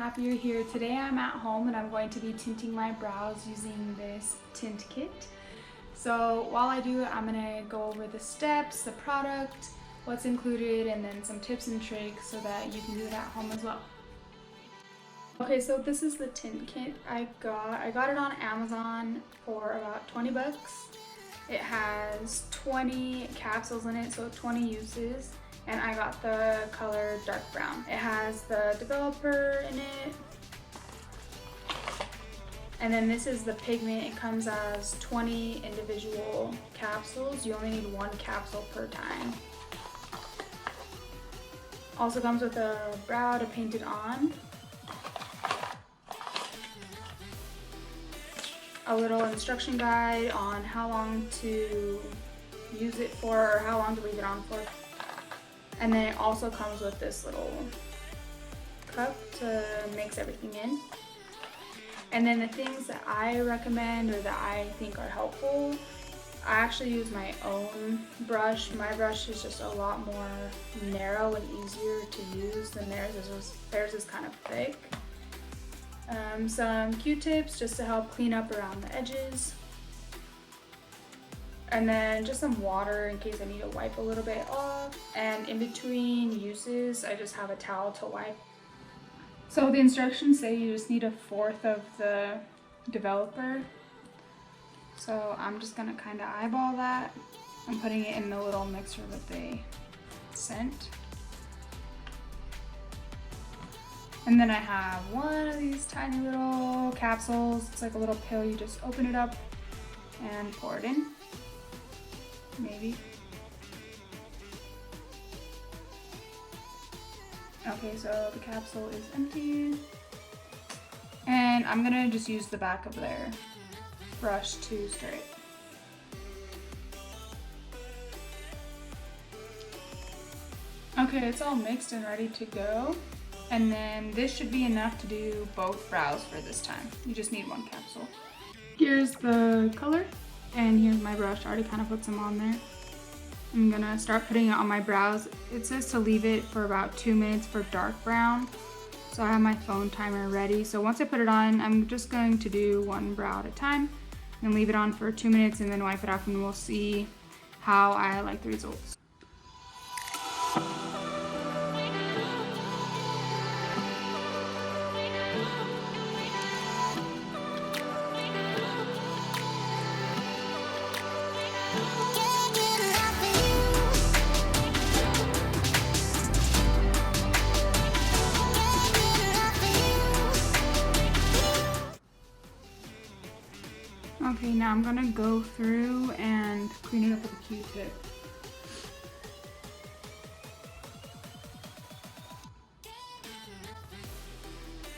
happy you're here. Today I'm at home and I'm going to be tinting my brows using this tint kit. So while I do, I'm gonna go over the steps, the product, what's included, and then some tips and tricks so that you can do it at home as well. Okay, so this is the tint kit I got it on Amazon for about 20 bucks. It has 20 capsules in it, so 20 uses. And I got the color dark brown. It has the developer in it. And then this is the pigment. It comes as 20 individual capsules. You only need one capsule per time. Also comes with a brow to paint it on. A little instruction guide on how long to use it for or how long to leave it on for. And then it also comes with this little cup to mix everything in. And then the things that I recommend or that I think are helpful, I actually use my own brush. My brush is just a lot more narrow and easier to use than theirs. Theirs is kind of thick. Some Q-tips just to help clean up around the edges. And then just some water in case I need to wipe a little bit off. And in between uses, I just have a towel to wipe. So the instructions say you just need 1/4 of the developer. So I'm just gonna kind of eyeball that. I'm putting it in the little mixer that they sent. And then I have one of these tiny little capsules. It's like a little pill. You just open it up and pour it in. Maybe. Okay, so the capsule is empty. And I'm gonna just use the back of their brush to stir it. Okay, it's all mixed and ready to go. And then this should be enough to do both brows for this time. You just need one capsule. Here's the color. And here's my brush. I already kind of put some on there. I'm gonna start putting it on my brows. It says to leave it for about 2 minutes for dark brown. So I have my phone timer ready. So once I put it on, I'm just going to do one brow at a time and leave it on for 2 minutes and then wipe it off, and we'll see how I like the results. Okay, now I'm gonna go through and clean it up with a Q-tip.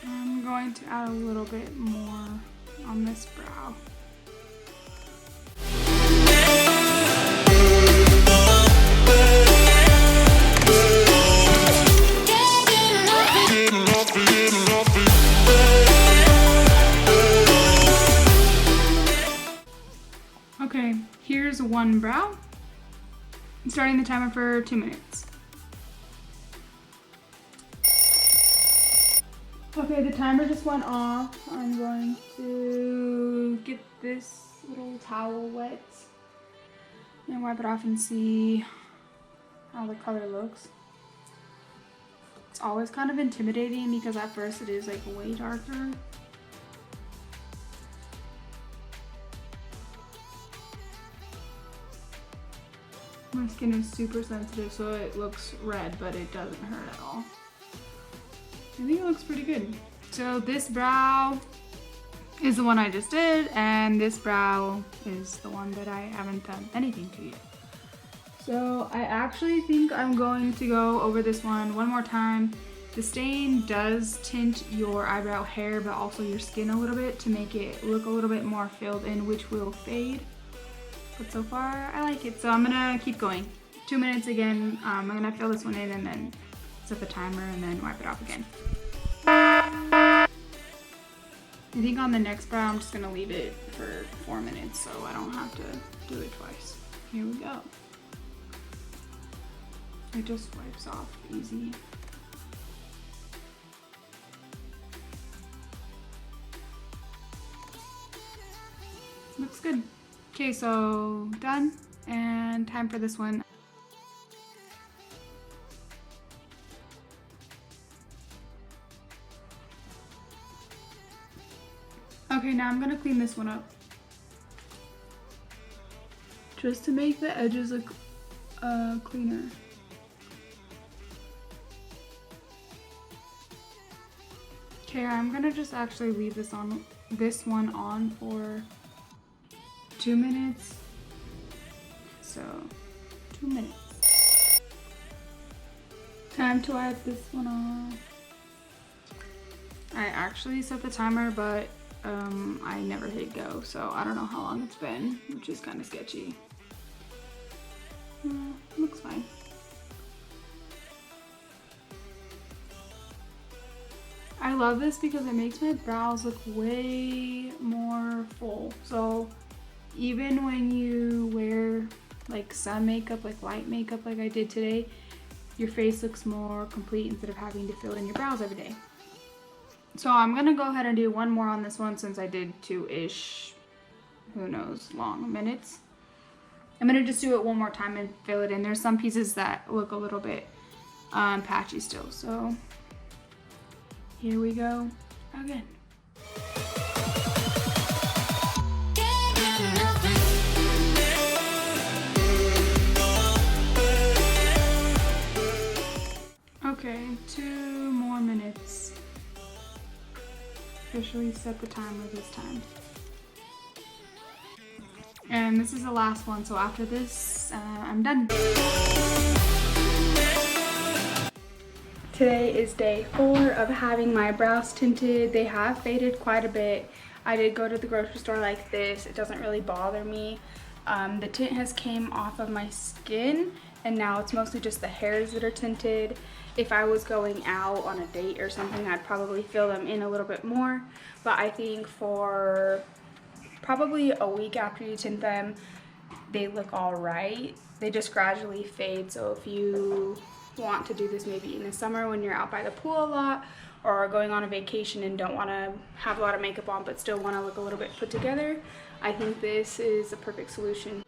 I'm going to add a little bit more on this brow. Okay, here's one brow. I'm starting the timer for 2 minutes. Okay, the timer just went off. I'm going to get this little towel wet and wipe it off and see how the color looks. It's always kind of intimidating because at first it is like way darker. My skin is super sensitive, so it looks red, but it doesn't hurt at all. I think it looks pretty good. So this brow is the one I just did, and this brow is the one that I haven't done anything to yet. So I actually think I'm going to go over this one more time. The stain does tint your eyebrow hair, but also your skin a little bit to make it look a little bit more filled in, which will fade. But so far, I like it. So I'm gonna keep going. 2 minutes again. I'm gonna fill this one in and then set the timer and then wipe it off again. I think on the next brow, I'm just gonna leave it for 4 minutes so I don't have to do it twice. Here we go. It just wipes off easy. good. Okay, so done, and time for this one. Okay, now I'm gonna clean this one up. Just to make the edges look cleaner. Okay, I'm gonna just actually leave this one on for 2 minutes. So 2 minutes. Time to wipe this one off. I actually set the timer, but I never hit go, so I don't know how long it's been, which is kind of sketchy. Looks fine. I love this because it makes my brows look way more full. So even when you wear like sun makeup, like light makeup like I did today, your face looks more complete instead of having to fill in your brows every day. So I'm gonna go ahead and do one more on this one since I did 2-ish, who knows, long minutes. I'm gonna just do it one more time and fill it in. There's some pieces that look a little bit patchy still, so here we go again. Okay, 2 more minutes. Officially set the timer this time. And this is the last one, so after this, I'm done. Today is day 4 of having my brows tinted. They have faded quite a bit. I did go to the grocery store like this. It doesn't really bother me. The tint has came off of my skin, and now it's mostly just the hairs that are tinted. If I was going out on a date or something, I'd probably fill them in a little bit more. But I think for probably a week after you tint them, they look all right. They just gradually fade. So if you want to do this maybe in the summer when you're out by the pool a lot, or going on a vacation and don't want to have a lot of makeup on but still want to look a little bit put together, I think this is a perfect solution.